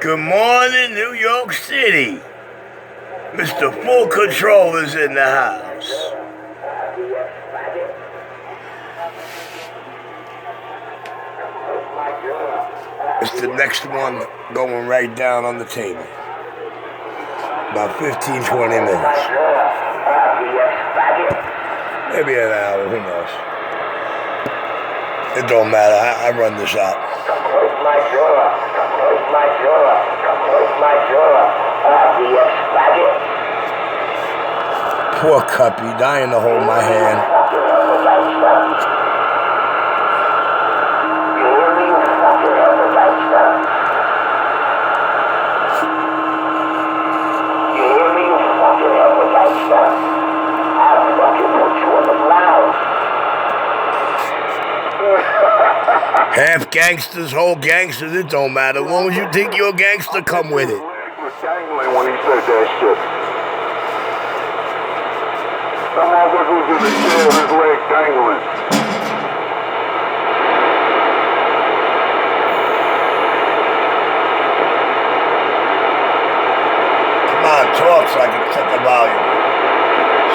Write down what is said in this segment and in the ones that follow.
Good morning, New York City. Mr. Full Control is in the house. It's the next one going right down on the table. About 15-20 minutes. Maybe an hour, who knows. It don't matter, I run the shop. Poor Cuppy, dying to hold my hand. Half gangsters, whole gangsters, it don't matter. As long as you think you're a gangster, come with it. When he said that shit. Some motherfucker was in the chair, his leg dangling. Come on, talk so I can cut the volume.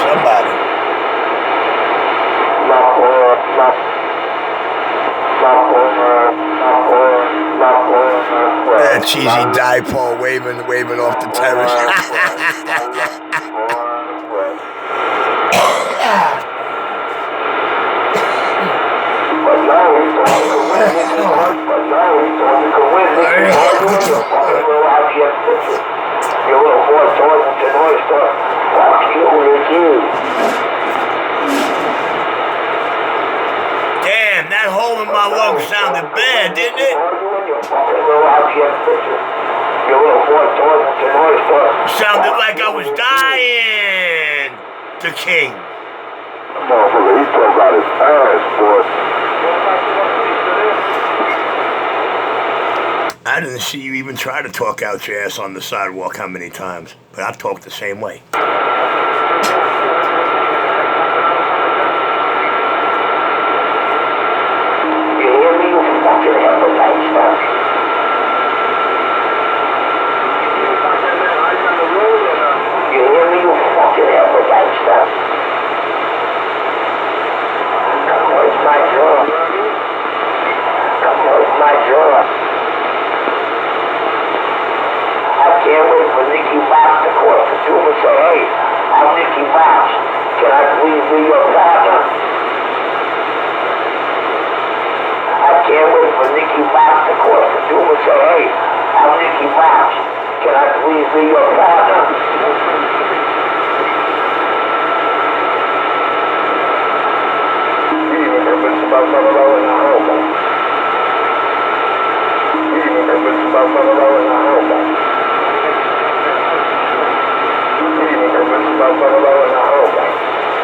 Somebody. That cheesy dipole waving off the terrace. Damn, that hole in my lung sounded bad, didn't it? Sounded like I was dying. The king. Motherfucker, he talk about his ass, boy. I didn't see you even try to talk out your ass on the sidewalk how many times, but I talk the same way.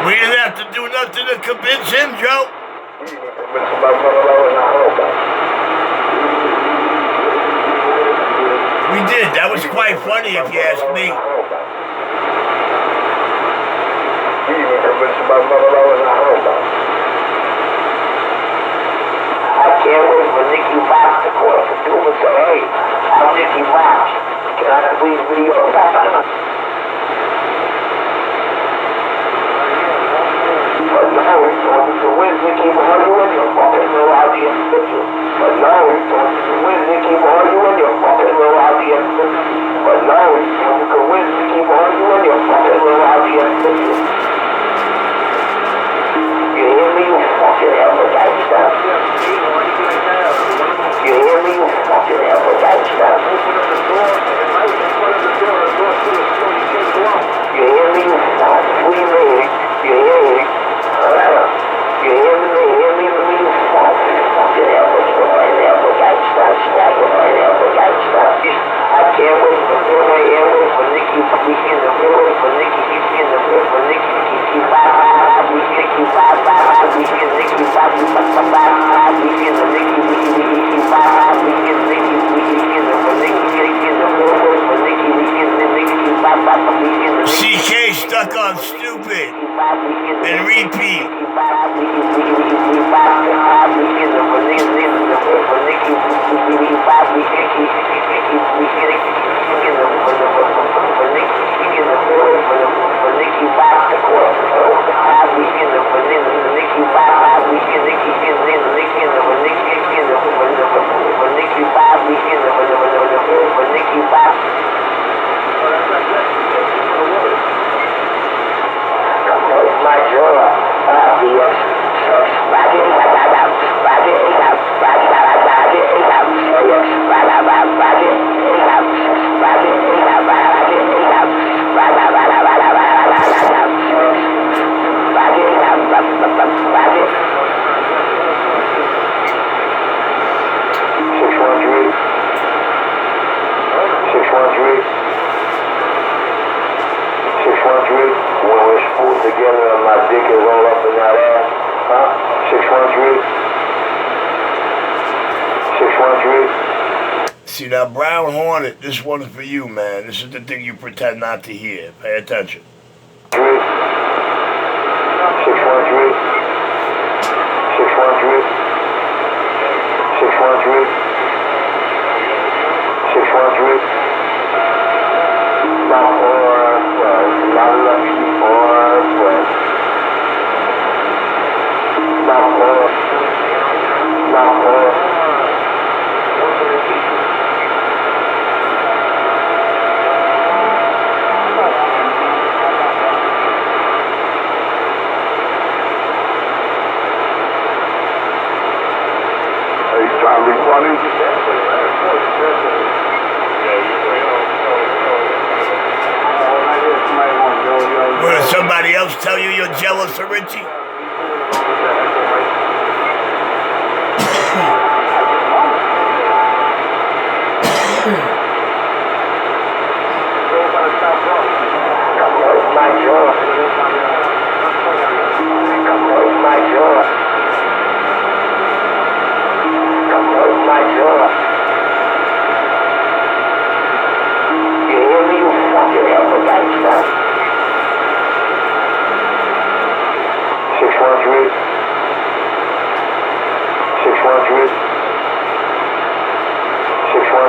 We didn't have to do nothing to convince him, Joe. We did. That was quite funny, if you ask me. I can't wait for Nicky Fox to call us and do and say, hey, I'm Nicky Fox. Can I please be your partner? But no, he told me to win, Nicky, for you and your fucking little audience picture. But no, he told me to win, Nicky, for you and your fucking little audience picture. But no, he told me to win, Nicky, for you and your fucking little audience picture. You hear me, you fucking appetite stuff? You hear me, you fucking appetite stuff? You hear me, you fucking free man? You hear me? You hear me, you fucking appetite stuff? I can't wait for my airway for Nicky, we in the airway for Nicky, he's in the airway for Nicky, Nicky, bye, we Nicky, bye, we in Nicky, bye, we in the Nicky, bye, we in Nicky, together and my dick is all up in that ass. Huh? 613? 613? See, now, Brown Hornet, this one's for you, man. This is the thing you pretend not to hear. Pay attention. 613? 613? 613? 613? Not 412. Not lucky 412. Not 4. Not 4. Will somebody else tell you you're jealous of Richie?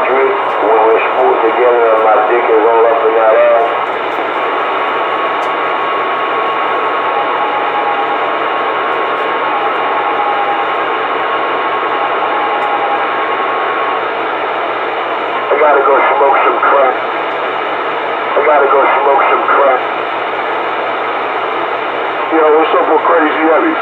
When we're smooth together and my dick is all up in that ass. I gotta go smoke some crack. I gotta go smoke some crack. Yo, what's up with Crazy Heavy?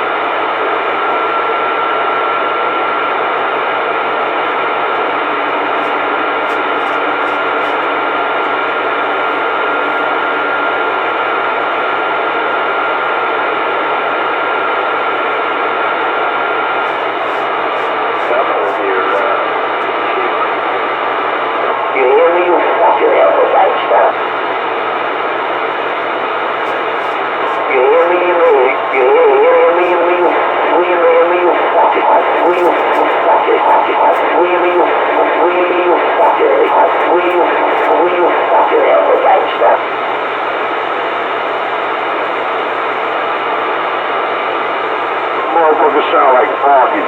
Motherfuckers sound like Froggy.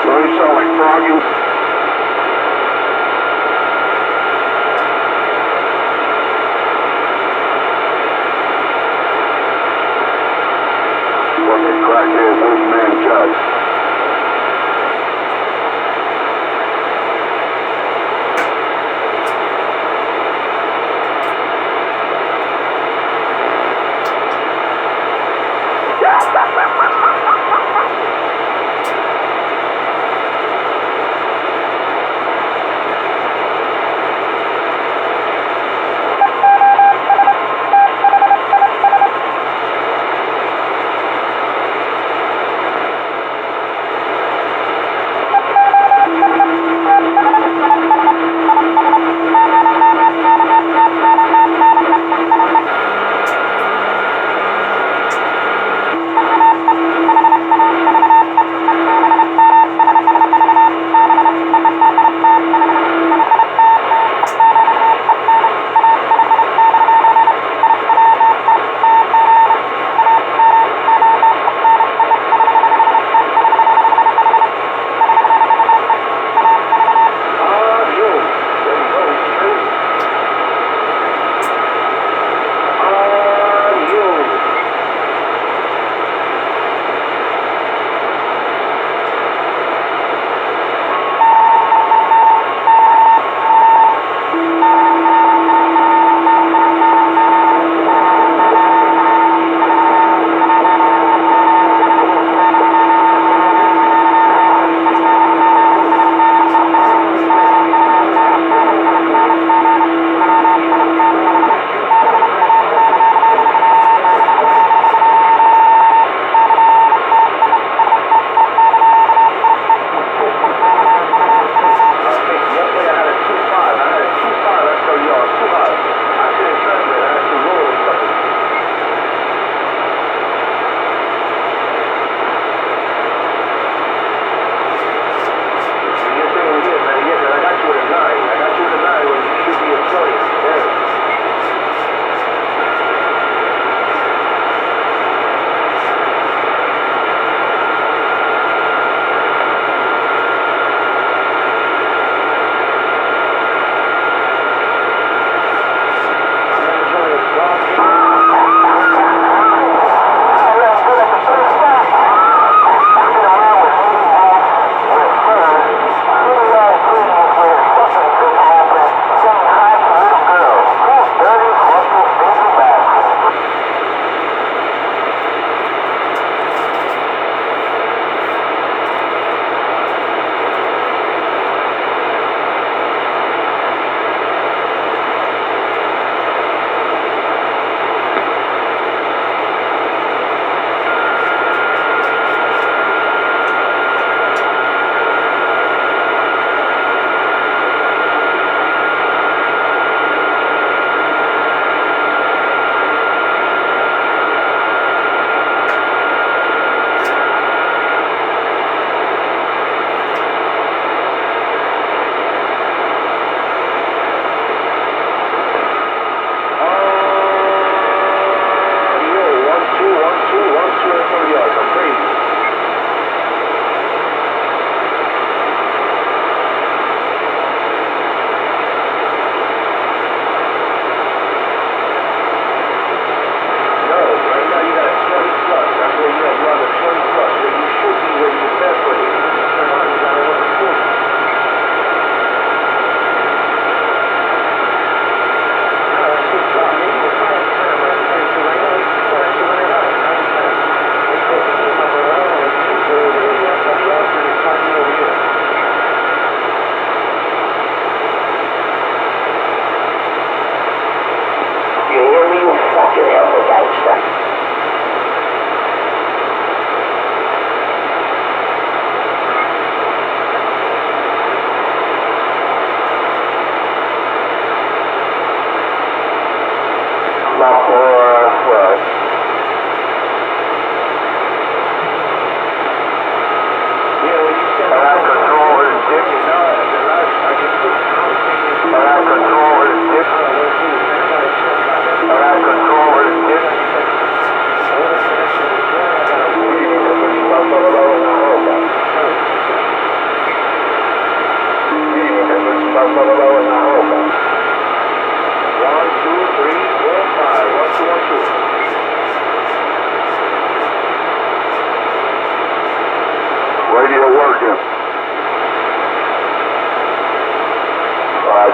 Don't you sound like Froggy? Fucking crackhead, one-man judge.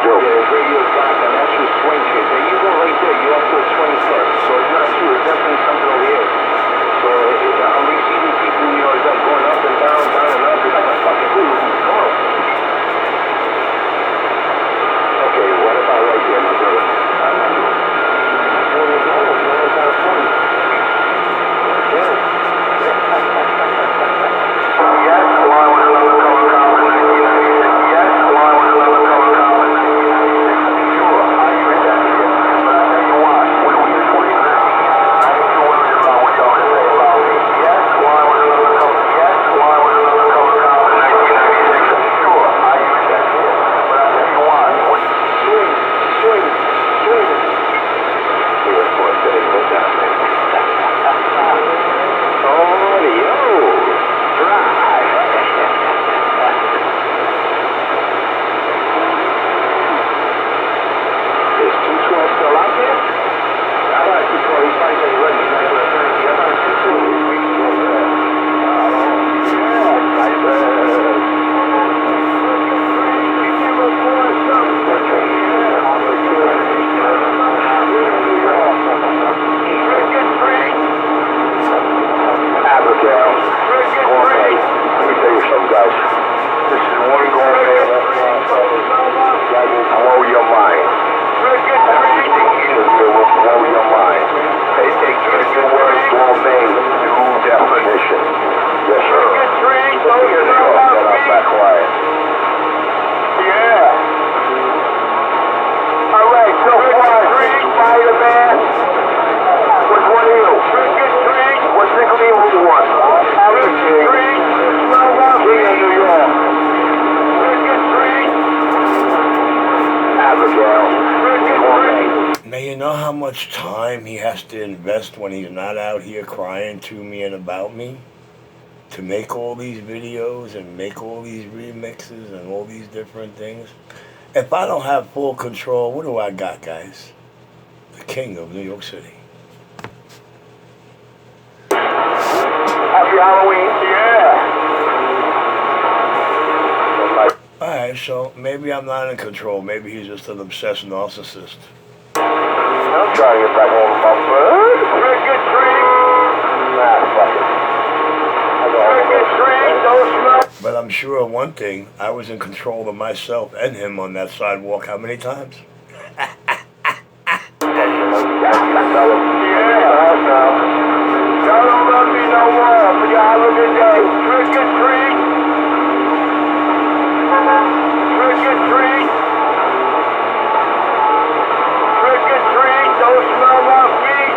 Yeah, radio back, and that's your swing shit. There you go right there. You're off to a swing first. So it's not you. It's definitely something over here. So I'm receiving people, you know, it's like going up and down, down and up. It's like a fucking hula hoop. Come on. Okay, what about right there, my brother? Now you know how much time he has to invest when he's not out here crying to me and about me to make all these videos and make all these remixes and all these different things. If I don't have full control, what do I got, guys? The king of New York City. Happy Halloween, yeah. Alright, so maybe I'm not in control. Maybe he's just an obsessed narcissist. I'm trying to get back home with my bird. Trick or treat. Nah, fuck it. Trick or treat, don't smell. But I'm sure of one thing, I was in control of myself and him on that sidewalk how many times? Yeah. Y'all don't love me no more, but y'all have a good day. Trick or treat. Trick or treat. Trick or treat, don't smell my feet.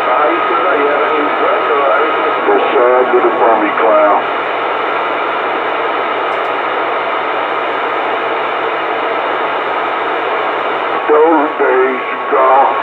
How you feel? You have any regrets or anything? Yes, sir. I did it for me, clown. Those days gone.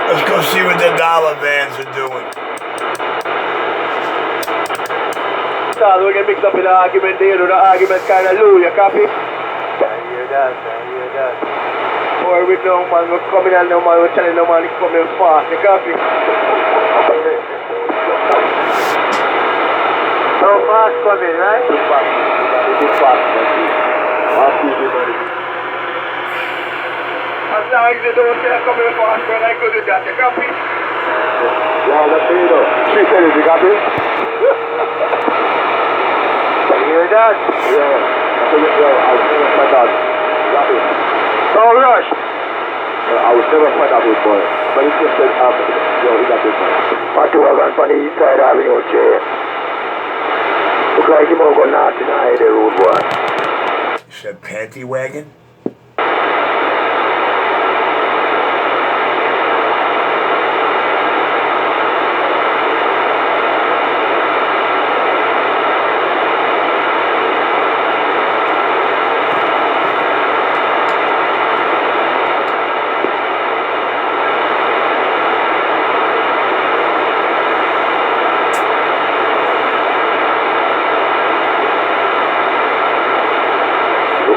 Let's go see what the dollar vans are doing. We get mixed up in the argument there, the argument kind of low, you copy? I hear that. Boy, we know, man, we're coming out now, man, we're telling them, man, it's coming fast, you copy? So fast coming, right? Too fast, as long as you don't say I'm coming fast, man, I could do that, you copy? Yeah, that's it, though. She said it, you copy? You hear that? Yeah. I was never find out. Don't rush. I was never find out this boy. But he just said, yo, he got this boy. What do I got from the east side of your chair? Look like him over not deny the road, boy. You said panty wagon?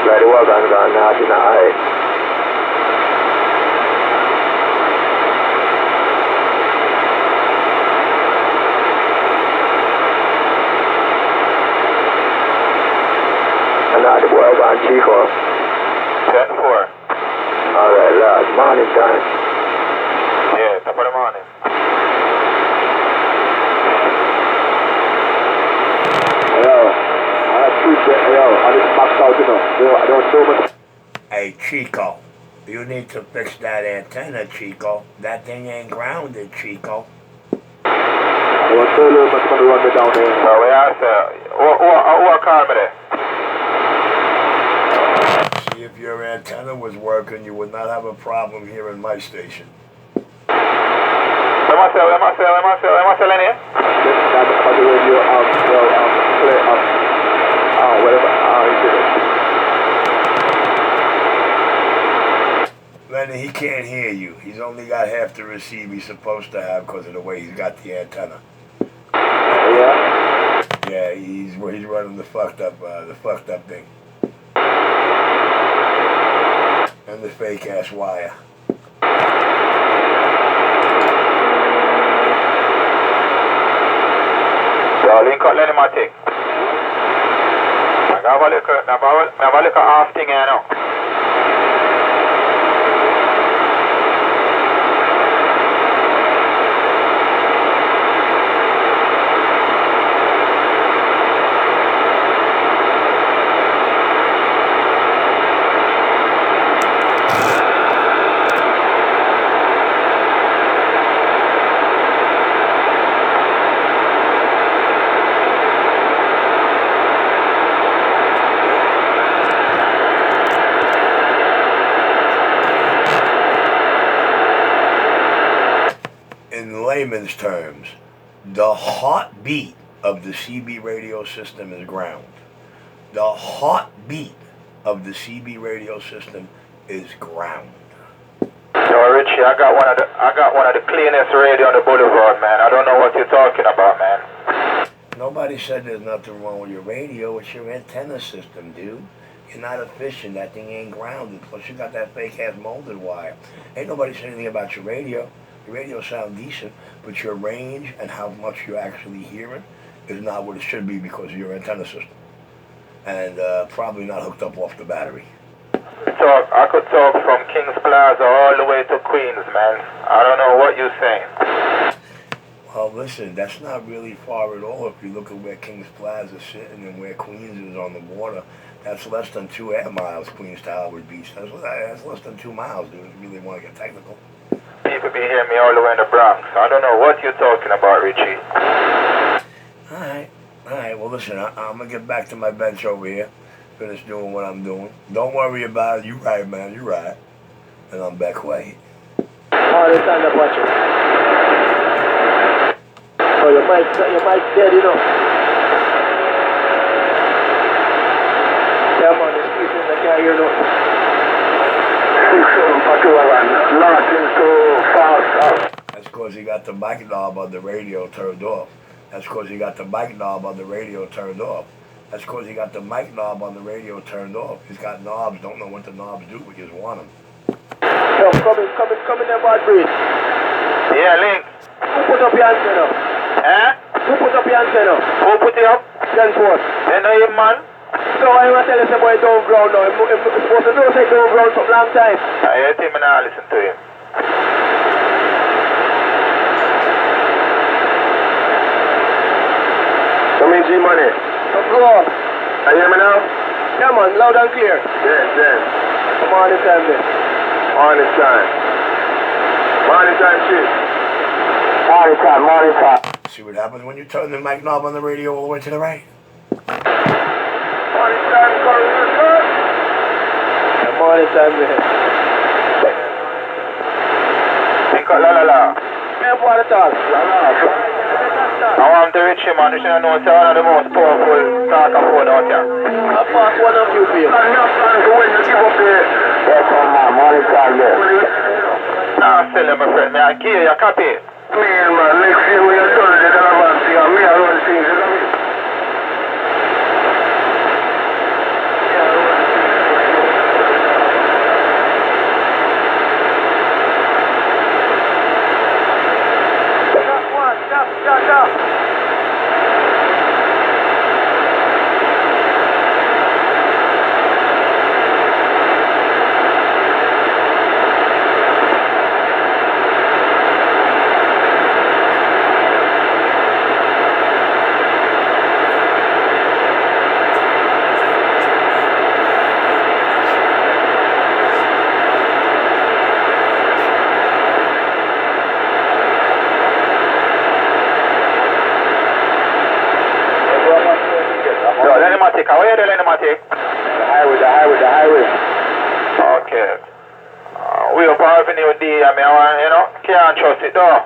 like the wagon gone north in the eye. And now the boy gone Chico. 10-4. Alright, lad, morning time. Yeah, top of the morning. I just maxed out, you know. I don't do much. Hey, Chico, you need to fix that antenna, Chico. That thing ain't grounded, Chico. I was so low, but somebody run me down there. So we asked, who called me there? See, if your antenna was working, you would not have a problem here in my station. Am I selling here? That's about the radio, play, whatever, Lenny, he can't hear you. He's only got half the receive he's supposed to have because of the way he's got the antenna. Yeah? Yeah, he's running the fucked up thing. And the fake ass wire. Yo, link up Lenny Matic. I have a little half thing here now. In layman's terms, the heartbeat of the CB radio system is ground. The heartbeat of the CB radio system is ground. Yo, Richie, I got one of the cleanest radio on the boulevard, man. I don't know what you're talking about, man. Nobody said there's nothing wrong with your radio. It's your antenna system, dude. You're not efficient. That thing ain't grounded. Plus, you got that fake ass molded wire. Ain't nobody said anything about your radio. Your radio sounds decent, but your range and how much you're actually hearing is not what it should be because of your antenna system. And probably not hooked up off the battery. I could talk from Kings Plaza all the way to Queens, man. I don't know what you're saying. Well, listen, that's not really far at all if you look at where Kings Plaza is sitting and where Queens is on the water. That's less than 2 air miles, Queens to Howard Beach. That's less than 2 miles, dude, if you really want to get technical. People be hearing me all the way in the Bronx. I don't know what you're talking about, Richie. Alright, well listen, I'm going to get back to my bench over here. Finish doing what I'm doing. Don't worry about it. You right, man, you right. And I'm back away. Oh, they stand up watching. Oh, your mic's dead, you know. Yeah, man, the speakers, I can't hear nothing. 6741, nothing too fast. That's because he got the mic knob on the radio turned off. That's because he got the mic knob on the radio turned off. That's because he got the mic knob on the radio turned off. He's got knobs, don't know what the knobs do, we just want them. Yo, come in there, bad breed. Yeah, Link. Who put up your antenna? Who put up your antenna? Who put it up? 10-4. They know him, man. So I want to tell you some boy don't ground now. He's supposed to know say don't ground for a long time. I hear him and I listen to him. Come in, G-Money. Come go up. Can you hear me now? Yeah, man, loud and clear. Yes. Come on, this time, then. Morning time. Morning time, chief. Morning time. See what happens when you turn the mic knob on the radio all the way to the right? Morning time, correlation. Morning time, then. Think of la. Yeah, for the talk. La. I want to reach him, man. You should know it's one of the most powerful talker phone out here. I'll pass one of you, please. Enough time to win, you give up there. Yes, man, morning time, there. Nah, still, my friend. Me, I give you a copy. Man, next year when you're done, they're going to see me, I run things, you know what I mean? Lenematic, how are you doing, Lenematic? The highway. Okay. We up Avenue D, I mean, you know, can't trust it though. Yo,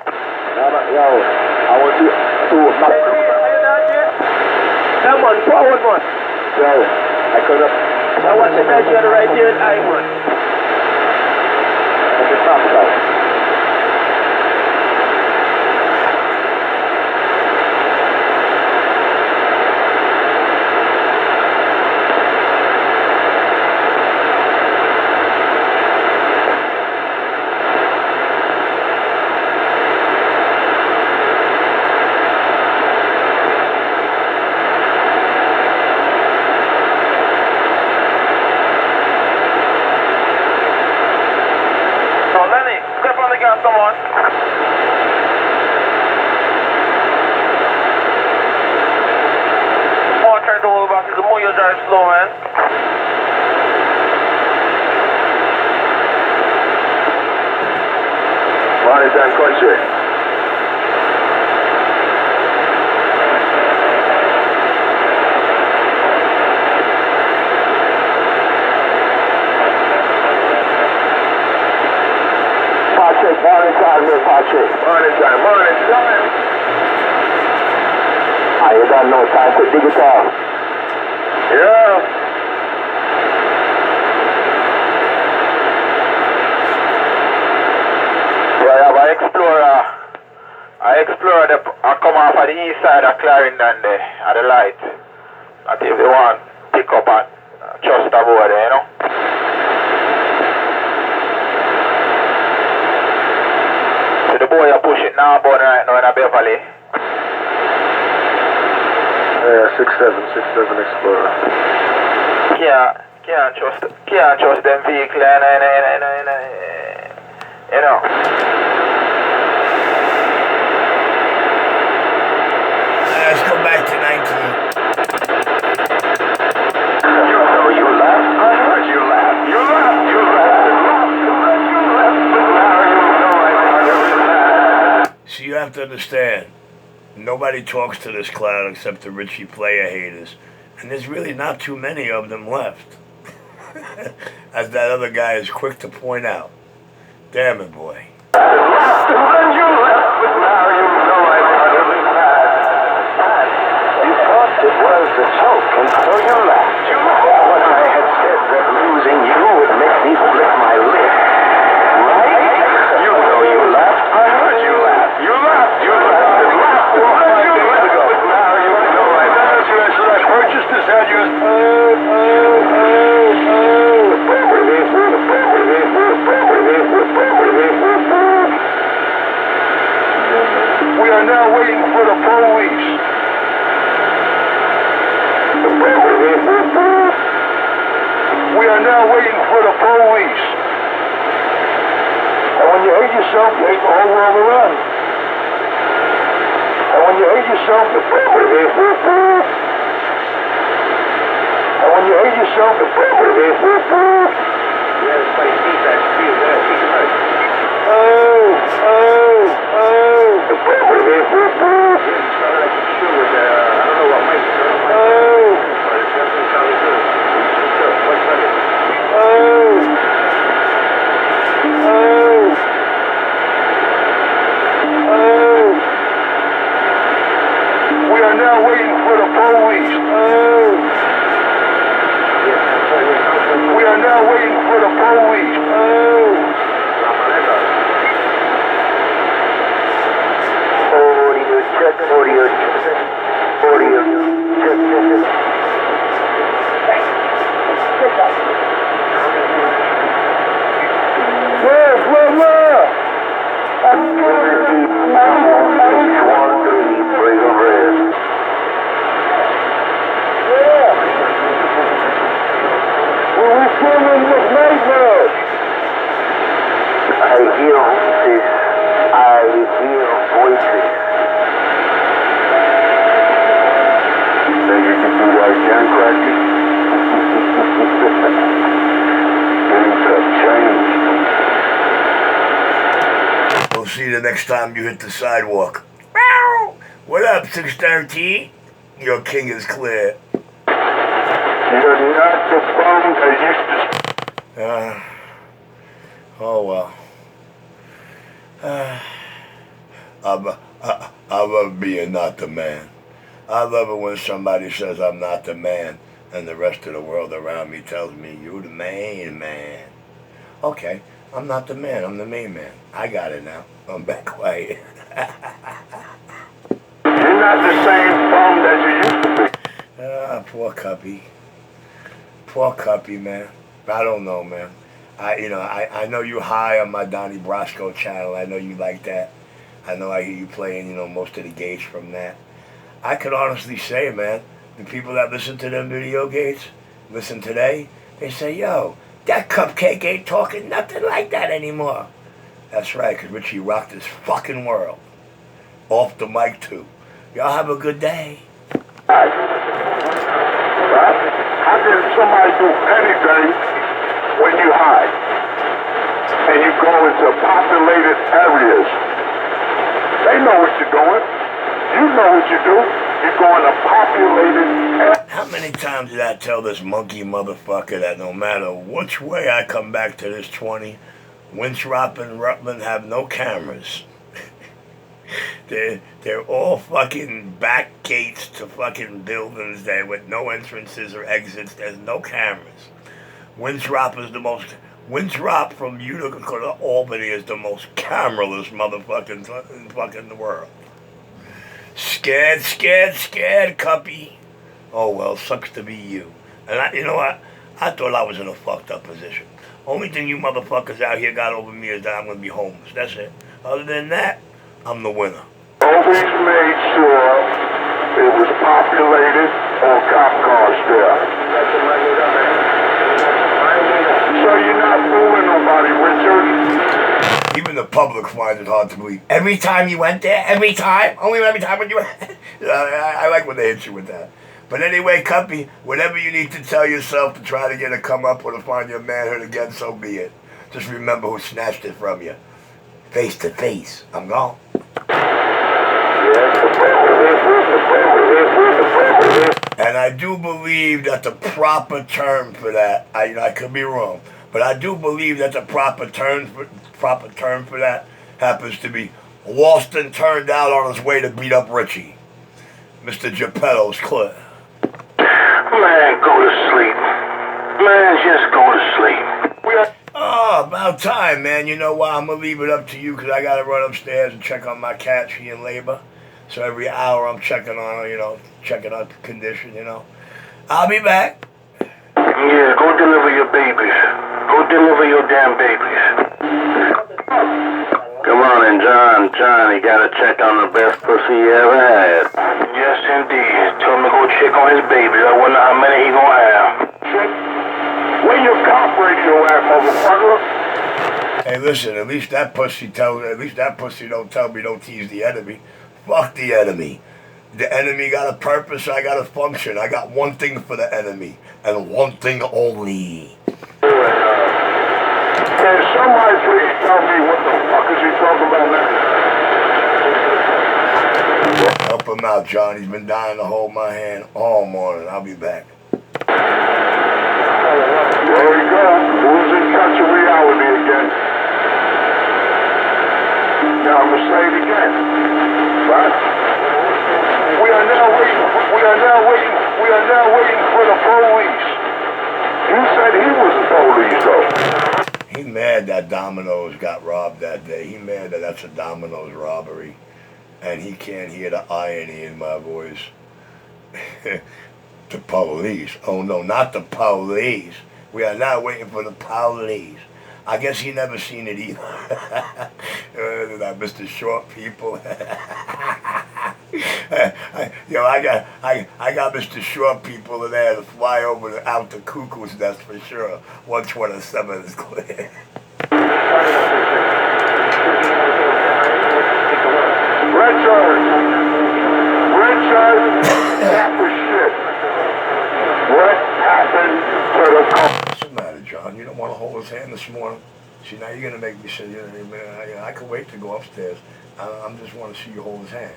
I want to come on, forward one. Yo, I couldn't. I want to measure you right here at I-1. At the top side. Someone. More trying to hold back, the more you drive slow, man. Morning time country. Morning time here, Patrick. Morning time. You got no time to dig it out. Yeah. Yeah, I have an Explorer. I come off of the east side of Clarendon there, at the light. That if they want pick up and just avoid there, you know. The boy are pushing now, but right now in a Beverly. Yeah, 6'7" Explorer. Can't trust them vehicle, you know. Let's go back to 19. You know you laughed. I heard you laugh. You laughed. So you have to understand, nobody talks to this cloud except the Richie player haters. And there's really not too many of them left. As that other guy is quick to point out. Damn it, boy. It was a joke, and so you laughed. When I had said that losing you would make me flip my lip. Right? You know you laughed. I heard you laugh. You laughed. You laughed. Now you know I purchased this at you. We are now waiting for the police. We are now waiting for the police. And when you hate yourself, you hate the whole world around you. And when you hate yourself, and when you hate yourself, we are now waiting for the police. We are now waiting for the police. Audio We'll see you the next time you hit the sidewalk. What up, 613? Your king is clear. You're not the bum that used to... Oh well. I love being not the man. I love it when somebody says I'm not the man and the rest of the world around me tells me you're the main man. Okay, I'm not the man, I'm the main man. I got it now. I'm back quiet. You're not the same bum that you used to be. Poor Cuppy. Poor Cuppy, man. I don't know, man. I know you high on my Donnie Brasco channel. I know you like that. I know I hear you playing, most of the gates from that. I could honestly say, man, the people that listen to them video gates, listen today, they say, yo, that Cupcake ain't talking nothing like that anymore. That's right, because Richie rocked this fucking world. Off the mic, too. Y'all have a good day. Right? How can somebody do anything when you hide and you go into populated areas? They know what you're doing. You know what you do. You're going to populated areas. How many times did I tell this monkey motherfucker that no matter which way I come back to this 20, Winthrop and Rutland have no cameras. They're all fucking back gates to fucking buildings there with no entrances or exits. There's no cameras. Winthrop from Utica to Albany is the most cameraless motherfucking fucking the world. Scared, Cuppy. Oh well, sucks to be you. And you know what? I thought I was in a fucked up position. Only thing you motherfuckers out here got over me is that I'm gonna be homeless. That's it. Other than that, I'm the winner. Always made sure it was populated or cop cars there. So you're not fooling nobody, Richard. Even the public finds it hard to believe. Every time you went there? Every time? Only every time when you went? I like when they hit you with that. But anyway, Cuppy, whatever you need to tell yourself to try to get a come up or to find your manhood again, so be it. Just remember who snatched it from you. Face to face. I'm gone. And I do believe that the proper term for that, I could be wrong, but I do believe that the proper term for that happens to be lost and turned out on his way to beat up Richie. Mr. Geppetto's clear. Man, go to sleep. Man, just go to sleep. Oh, about time, man. You know what? I'm going to leave it up to you because I got to run upstairs and check on my cat. She in labor. So every hour I'm checking on her, checking out the condition, I'll be back. Yeah, go deliver your babies. Go deliver your damn babies. Come on in, John. John, you gotta check on the best pussy you ever had. Yes, indeed. Tell him to go check on his babies. I wonder how many he gonna have. Shit. Where your cop radio at, motherfucker? Hey, listen, at least that pussy don't tell me don't tease the enemy. Fuck the enemy. The enemy got a purpose, I got a function. I got one thing for the enemy, and one thing only. Can somebody please tell me what the fuck is he talking about now? Help him out, John. He's been dying to hold my hand all morning. I'll be back. There we go. Losing touch of reality again. Now I'm gonna say it again. Right? We are now waiting for the police. You said he was the police, though. He mad that Domino's got robbed that day. He mad that that's a Domino's robbery. And he can't hear the irony in my voice. The police. Oh no, not the police. We are not waiting for the police. I guess he never seen it either. That Mr. Short people. I got Mr. Short people in there to fly over out the cuckoo's nest for sure. 127 is clear. Richard, that was shit. What happened to the car? What's the matter, John? You don't want to hold his hand this morning? See, now you're going to make me say, I can wait to go upstairs. I just want to see you hold his hand.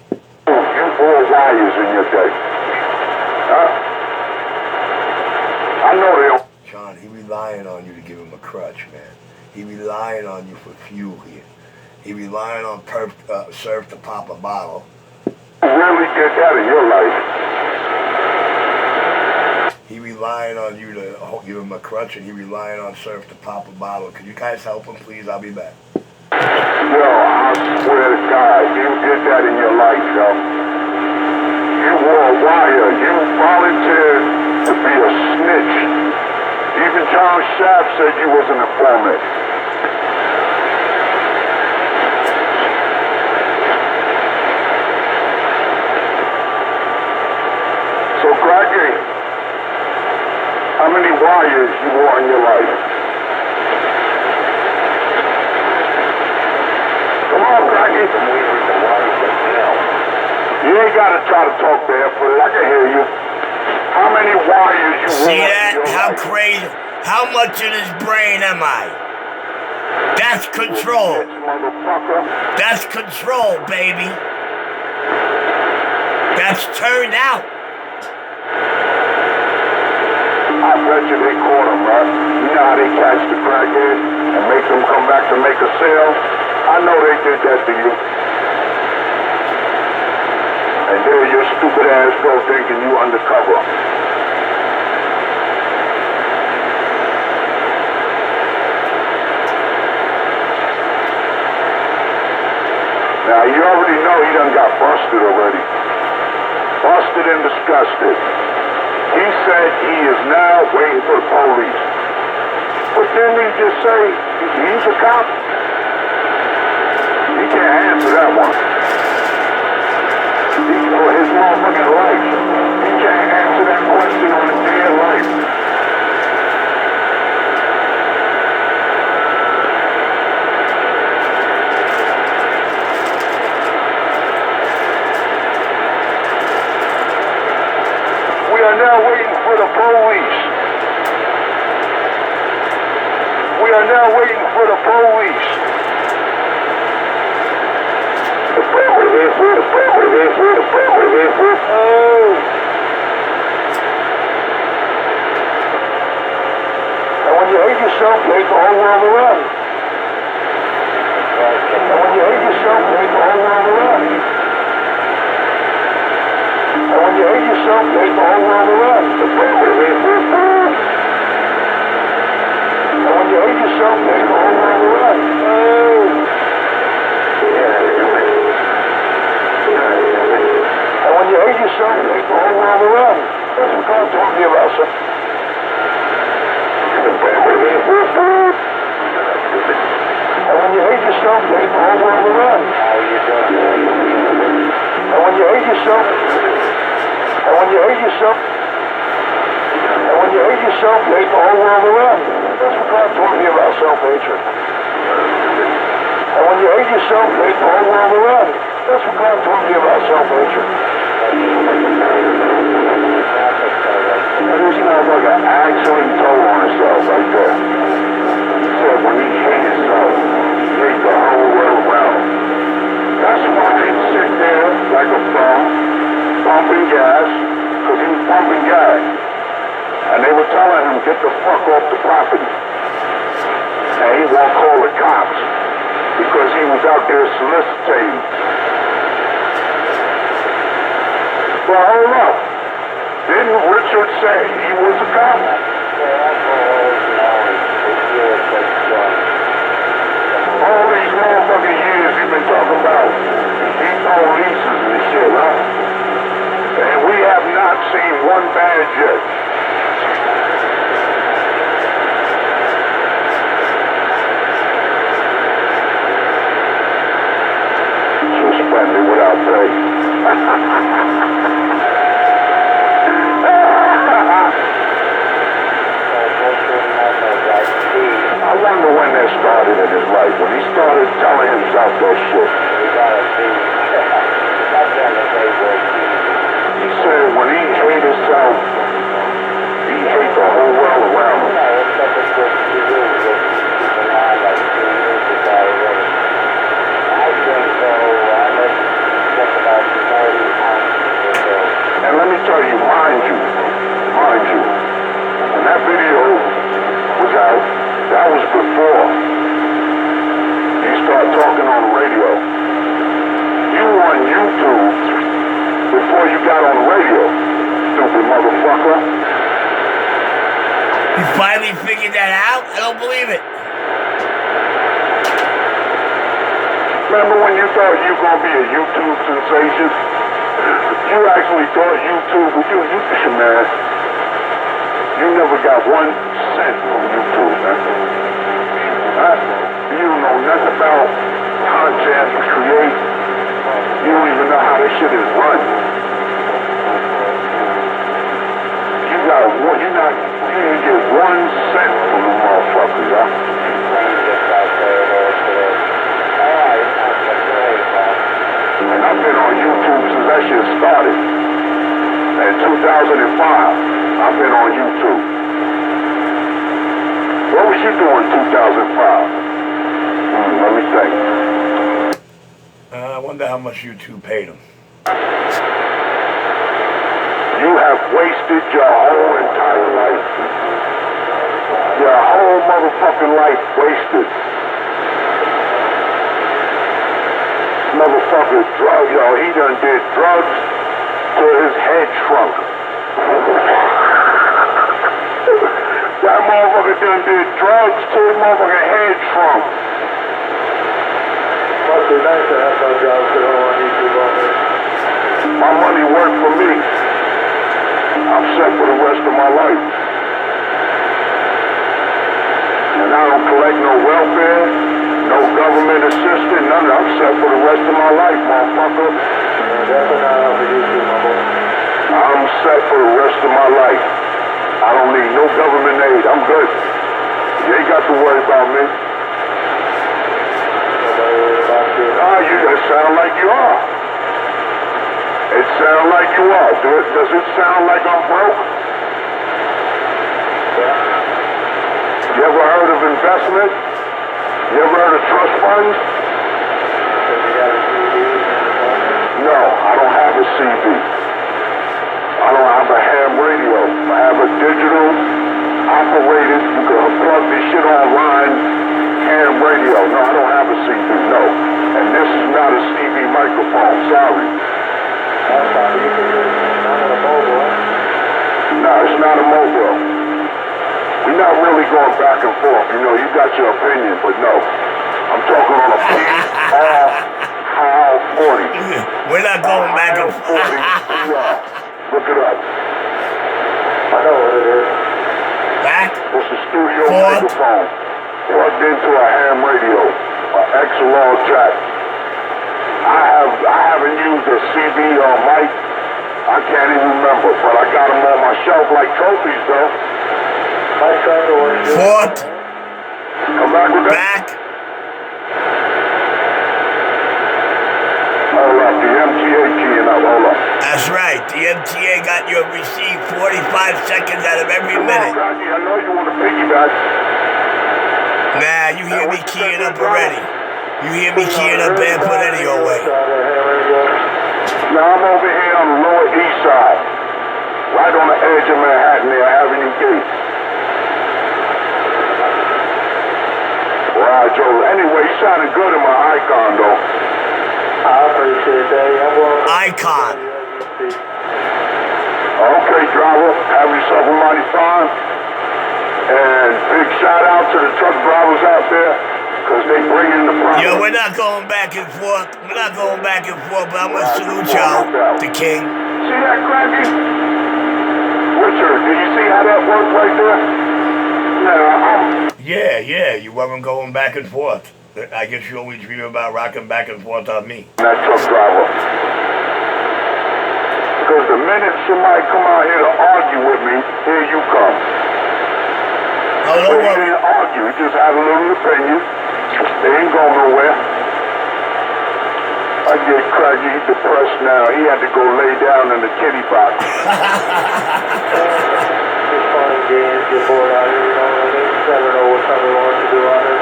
You all liars in your day. Huh? relying on you to give him a crutch, man. He relying on you for fuel here. He relying on Surf to pop a bottle. Really get that in your life. He relying on you to give him a crutch, and he relying on Surf to pop a bottle. Could you guys help him, please? I'll be back. Yo, I swear to God, you did that in your life, yo. You were a wire. You volunteered to be a snitch. Even John Shaft said you was an informant. So, Cracky, how many wires you wore in your life? Come on, Cracky. You ain't got to try to talk barefooted. I can hear you. How many wires you See wore that? in your How life? crazy? How much in his brain am I? That's control. Motherfucker. That's control, baby. That's turned out. I bet you they caught him, right? You know how they catch the crackhead and make them come back to make a sale? I know they did that to you. And there your stupid ass go thinking you undercover. Now you already know he done got busted already. Busted and disgusted. He said he is now waiting for the police. But didn't he just say he's a cop? He can't answer that one. For his motherfucking life. He can't answer that question on his dead life. We are now waiting for the police. We are now waiting for the police. And when you hate yourself, you hate the whole world around you. And when you hate yourself, you hate the whole world around you. And when you hate yourself, you hate the whole world around you. And when you hate yourself, you hate the whole world around you. And when you hate yourself, you hate the whole world around you. That's what God told me about, sir. And when you hate yourself, you hate the whole world around you. And when you hate yourself, and when you hate yourself, and when you hate yourself, you hate the whole world around you. That's what God told me about self-hatred. And when you hate yourself, you hate the whole world around you. That's what God told me about self-hatred. This motherfucker actually told on himself right there. He said when he hate himself, he hate the whole world around him. That's why he sit there like a bum, pumping gas, because he was pumping gas. And they were telling him, get the fuck off the property. And he won't call the cops because he was out there soliciting. Well, hold up. Didn't Richard say he was a cop? All these motherfucking years he's been talking about depot leases and shit, huh? And we have not seen one badge yet. Suspended without pay. I wonder when that started in his life, when he started telling himself that shit. He said when he hated himself, You finally figured that out? I don't believe it. Remember when you thought you were going to be a YouTube sensation? You actually thought YouTube would do you, man. You never got 1 cent from YouTube, man. You don't know nothing about content to create. You don't even know how this shit is run. You didn't get 1 cent from the motherfuckers, huh? And I've been on YouTube since that shit started. In 2005, I've been on YouTube. What was you doing in 2005? Let me think. I wonder how much YouTube paid him. You have wasted your whole entire life. Your whole motherfucking life wasted. Motherfucker, he done did drugs till his head shrunk. That motherfucker done did drugs till his motherfucking head shrunk. Must be nice to have no jobs at home on YouTube on this. My money worked for me. I'm set for the rest of my life. And I don't collect no welfare, no government assistance, none of that. I'm set for the rest of my life, motherfucker. Definitely not on the YouTube, my boy. I'm set for the rest of my life. I don't need no government aid. I'm good. You ain't got to worry about me. You just sound like you are. It sounds like you are. Does it sound like I'm broke? You ever heard of investment? You ever heard of trust funds? No, I don't have a CV. I don't have a ham radio. I have a digital operated, you can plug this shit online, ham radio. No, I don't have a CV, no. And this is not a CV microphone, sorry. No, it's not a mobile. We're not really going back and forth. You know, you got your opinion, but no. I'm talking on a PISTONE 40. We're not going back and forth. Look it up. I know what it is. Back? It's a studio Forth. microphone plugged into a ham radio, an XLR jack. I haven't used a CD or mic. I can't even remember, but I got them on my shelf like trophies, though. Forth. Come back with that. Back. Hold up, the MTA keying up, hold up. That's right. The MTA got your receipt 45 seconds out of every Come on, minute. Rocky, I know you want to piggyback. Nah, you hear me keying up already. You hear me keying up barefoot any old way. Now I'm over here on the Lower East Side, right on the edge of Manhattan near Avenue D. Right, Joe. Anyway, you sounded good in my icon, though. I appreciate that. Icon. Okay, driver. Have yourself a mighty fine. And big shout out to the truck drivers out there, because they bring in the problem. Yo, we're not going back and forth. We're not going back and forth, but I'm going to salute y'all, the king. See that, Cracky? Richard, do you see how that works right there? Yeah, you weren't going back and forth. I guess you always dream about rocking back and forth on me. That truck driver. Because the minute somebody come out here to argue with me, here you come. Oh, But don't he worry. didn't argue, he just had a little opinion. They ain't going nowhere. I get Craggy depressed now. He had to go lay down in the kitty box. Just fun and games, get bored out here, you know what I mean? You never know what somebody wants to do out here.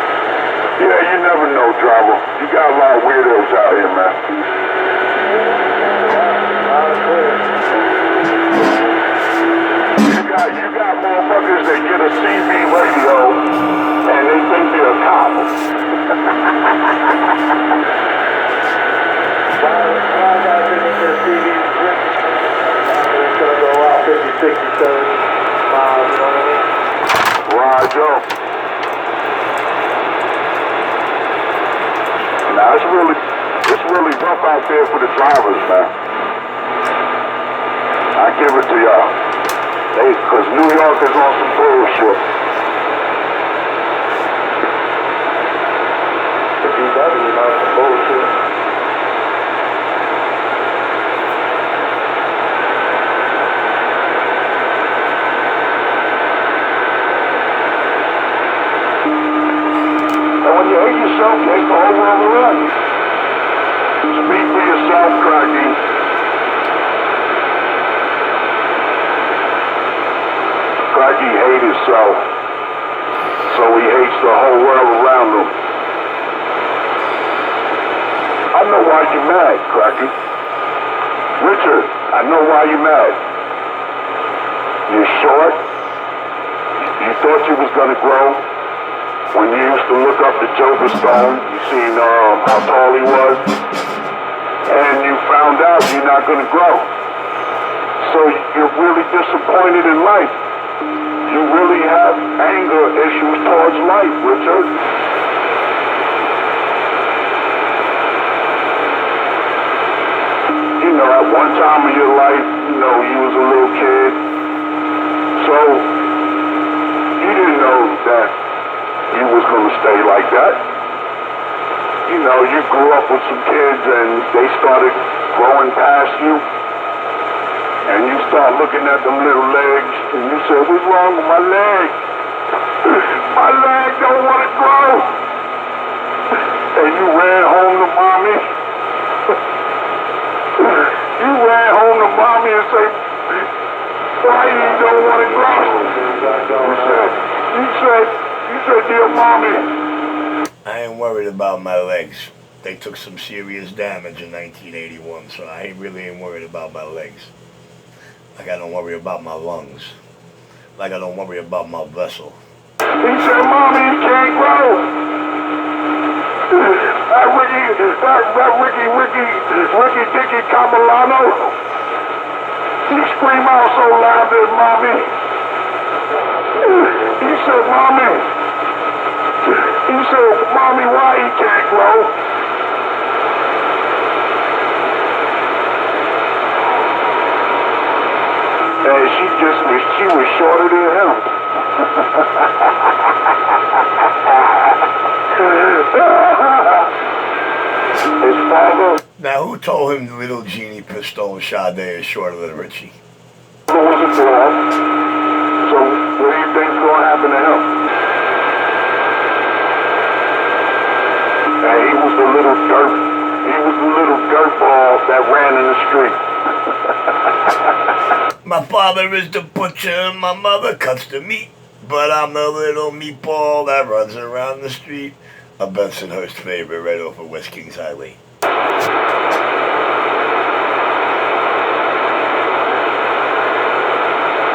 Yeah, you never know, driver. You got a lot of weirdos out here, man. You got motherfuckers that get a CB radio and they think they're a cop. Well, guys didn't get a TV drink. It's gonna go out 50, 60, 70 miles, you know what I mean? out there for the drivers, man. I give it to y'all. Because New York is on some bullshit. DW is on some bullshit. And when you hate yourself, you hate the whole world around you. Speak for yourself, Cracky. Cracky hates himself, so he hates the whole world around him. I know why you're mad, Cracky. Richard, I know why you're mad. You're short. You thought you was gonna grow. When you used to look up to Joe PISTONE, you seen how tall he was, and you found out you're not gonna grow. So you're really disappointed in life. You really have anger issues towards life, Richard. You know, at one time of your life, you know, you was a little kid, so you didn't know that you was going to stay like that. You know, you grew up with some kids and they started growing past you. And you start looking at them little legs and you say, what's wrong with my leg? My leg don't want to grow. And you ran home to mommy. You ran home to mommy and say, why you don't want to grow? You said, dear mommy. I ain't worried about my legs. They took some serious damage in 1981, so I really ain't worried about my legs. Like I don't worry about my lungs. Like I don't worry about my vessel. He said, mommy, you can't grow. Ricky Dicky Camelano. He screamed out so loud at mommy. He said, mommy, why he can't grow? And she was shorter than him. His father. Now who told him little Genie PISTONE Sade is shorter than Richie? Was a boy. So what do you think's gonna happen to him? And he was the little dirtball that ran in the street. My father is the butcher, my mother cuts the meat, but I'm the little meatball that runs around the street. A Bensonhurst favorite right off of West Kings Highway.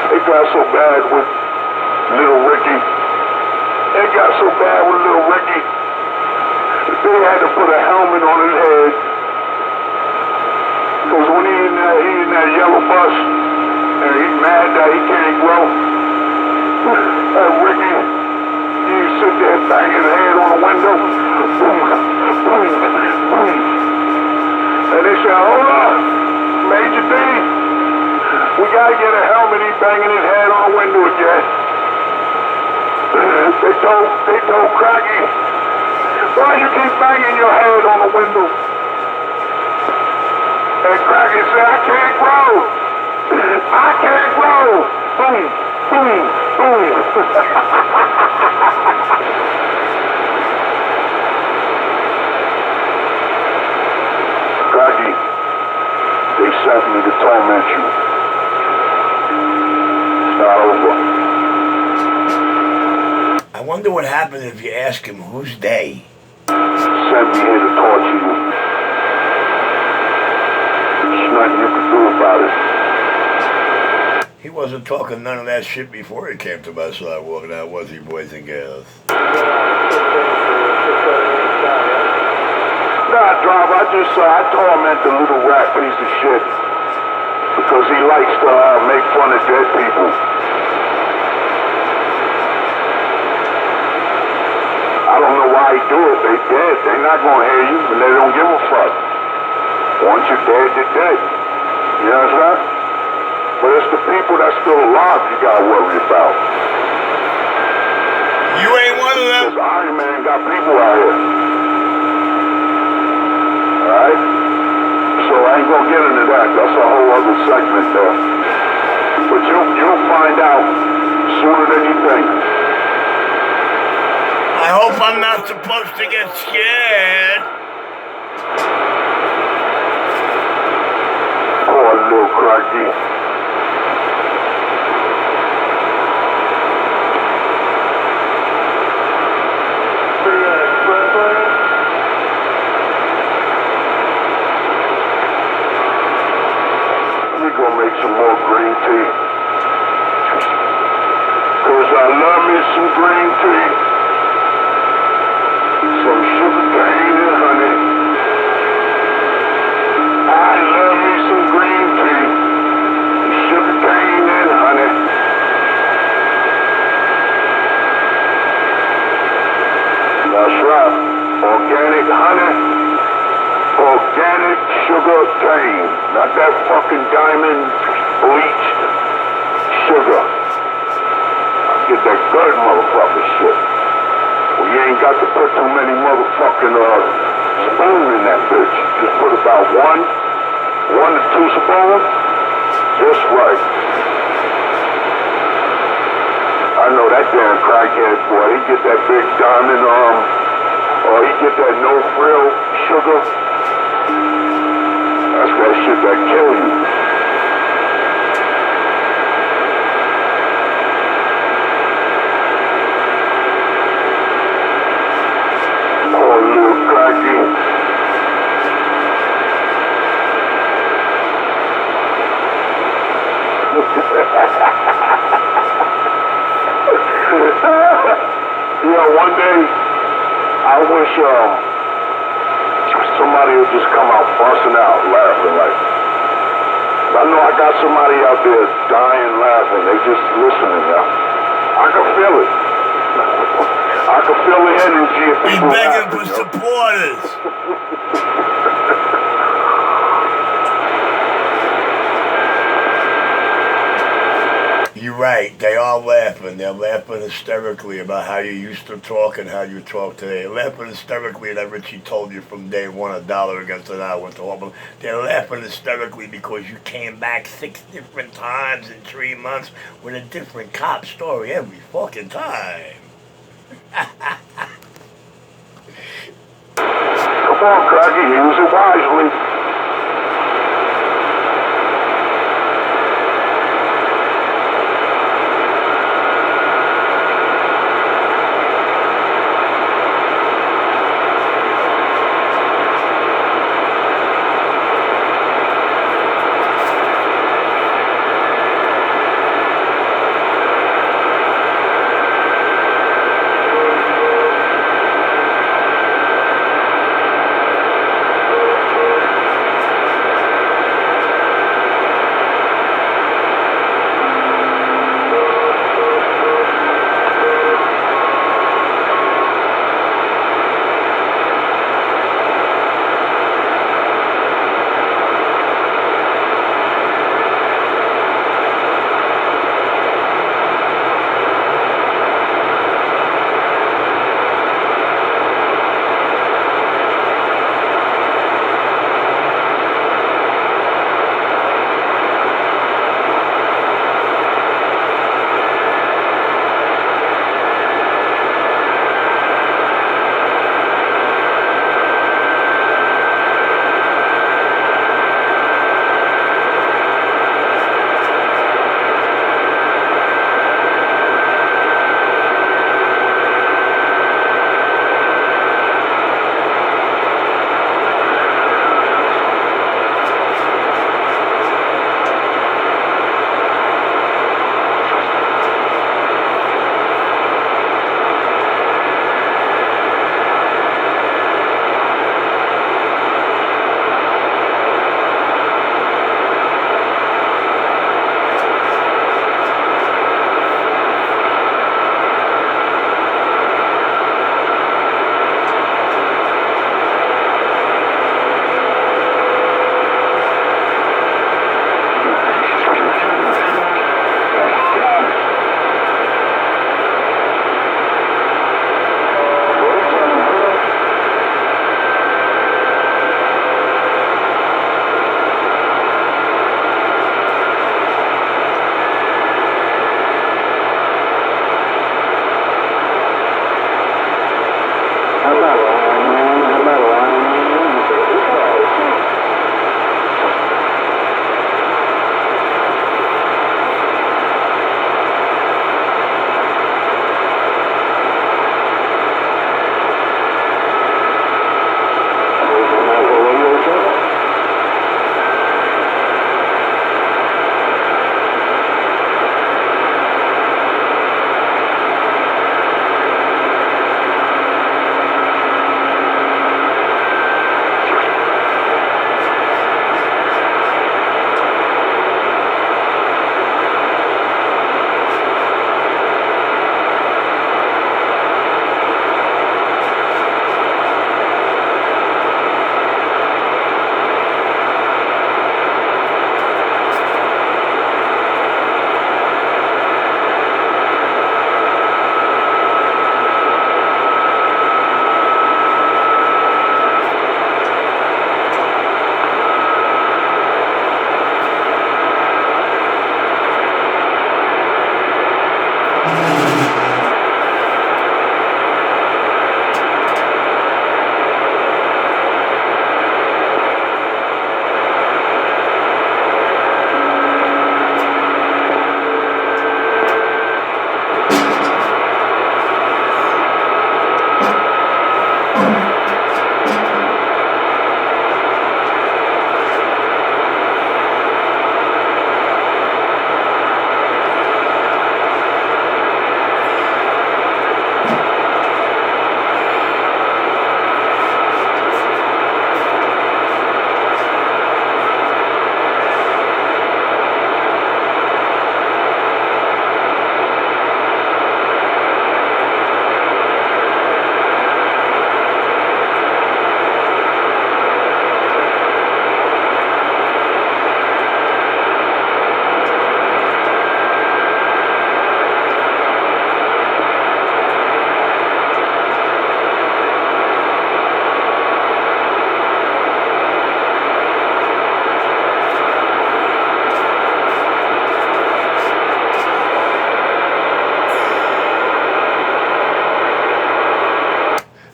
It got so bad with little Ricky. They had to put a helmet on his head. Because when he in that yellow bus, and he's mad that he can't grow, Ricky, he sit there banging his head on the window. Boom, boom, boom. And they said, hold up, Major D, we gotta get a helmet. He's banging his head on the window again. They told Cracky, why you keep banging your head on the window? And Cracky said, I can't grow. I can't grow. Boom, boom, boom. Cracky, they sent me to torment you. It's not over. I wonder what happened if you ask him who's they. Sent me here to torture you. There's nothing you can do about it. He wasn't talking none of that shit before he came to my sidewalk, now was he, boys and girls? Nah, Driver, I torment the little rat piece of shit. Because he likes to make fun of dead people. I don't know why he do it. They dead. They not gonna hear you, and they don't give a fuck. Once you're dead, you're dead. You understand? But it's the people that's still alive you gotta worry about. You ain't one of them. Because Iron Man got people out here. Alright? So I ain't gonna get into that. That's a whole other segment there. But you'll find out sooner than you think. I hope I'm not supposed to get scared. Poor little Craggy. Make some more green tea. Cause I love me some green tea. Some sugar cane and honey. I love me some green tea. Sugar cane and honey. That's right. Organic honey. Organic sugar cane, not that fucking diamond bleached sugar. Get that good motherfucking shit. Well, you ain't got to put too many motherfucking spoons in that bitch. Just put about one to two spoons, just right. I know that damn crackhead boy, he get that big diamond or he get that no frill sugar. That's that shit that kill you. Poor little cracky. You know, one day I wish somebody would just come out busting out laughing like, I know I got somebody out there dying laughing. They just listening now. I can feel it. I can feel the energy of He's people begging laughing, for supporters. You're right. They are laughing. They're laughing hysterically about how you used to talk and how you talk today. They're laughing hysterically that Richie told you from day one $1 against an hour went to Auburn. They're laughing hysterically because you came back 6 different times in 3 months with a different cop story every fucking time. Come on, Craggy, use it wisely.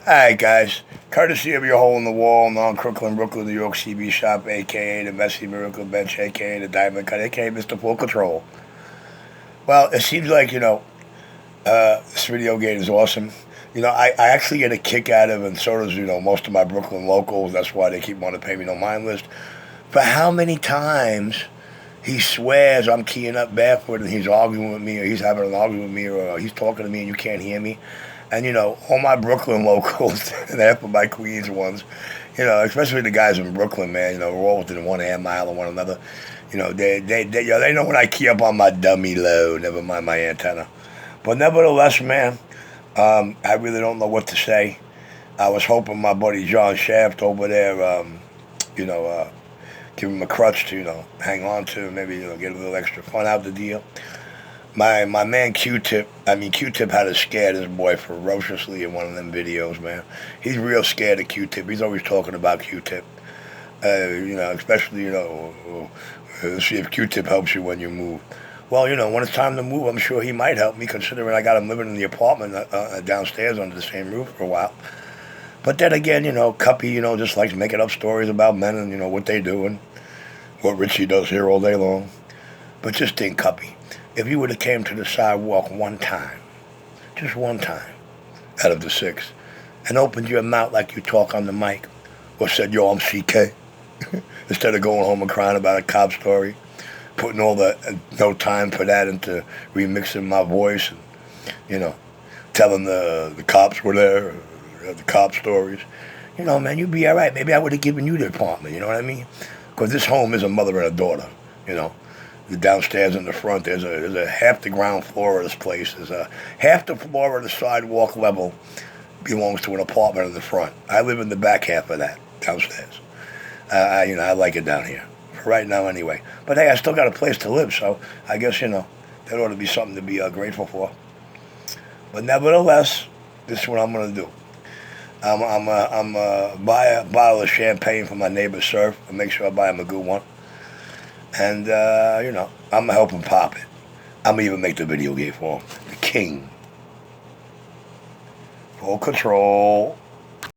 Alright, guys. Courtesy of your hole in the wall, non-Crooklyn, Brooklyn, New York CB shop, aka the Messy Miracle Bench, aka the Diamond Cut, aka Mr. Full Control. Well, it seems like, this video game is awesome. I actually get a kick out of it, and so does, most of my Brooklyn locals. That's why they keep wanting to pay me no mind list. But how many times he swears I'm keying up barefoot and he's arguing with me, or he's having an argument with me, or he's talking to me and you can't hear me. And, all my Brooklyn locals and half of my Queens ones, especially the guys in Brooklyn, man, we're all within 1 air mile of one another. They know when I key up on my dummy low, never mind my antenna. But nevertheless, man, I really don't know what to say. I was hoping my buddy John Shaft over there, give him a crutch to, hang on to, maybe, get a little extra fun out the deal. My man Q-Tip had to scare this boy ferociously in one of them videos, man. He's real scared of Q-Tip. He's always talking about Q-Tip. Especially, see if Q-Tip helps you when you move. Well, when it's time to move, I'm sure he might help me, considering I got him living in the apartment downstairs under the same roof for a while. But then again, Cuppy, just likes making up stories about men and, what they do and what Richie does here all day long. But just think, Cuppy, if you would have came to the sidewalk one time, just one time, out of the 6, and opened your mouth like you talk on the mic, or said, yo, I'm CK, instead of going home and crying about a cop story, putting all the no time for that into remixing my voice and, telling the cops were there, the cop stories, man, you'd be all right. Maybe I would have given you the apartment, you know what I mean? Because this home is a mother and a daughter, The downstairs in the front, there's a half the ground floor of this place. There's a half the floor of the sidewalk level belongs to an apartment in the front. I live in the back half of that downstairs. I like it down here for right now anyway. But hey, I still got a place to live, so I guess that ought to be something to be grateful for. But nevertheless, this is what I'm gonna do. I'm buy a bottle of champagne for my neighbor Surf and make sure I buy him a good one. And, I'm going to help him pop it. I'm going to even make the video game for him. The King. Full Control.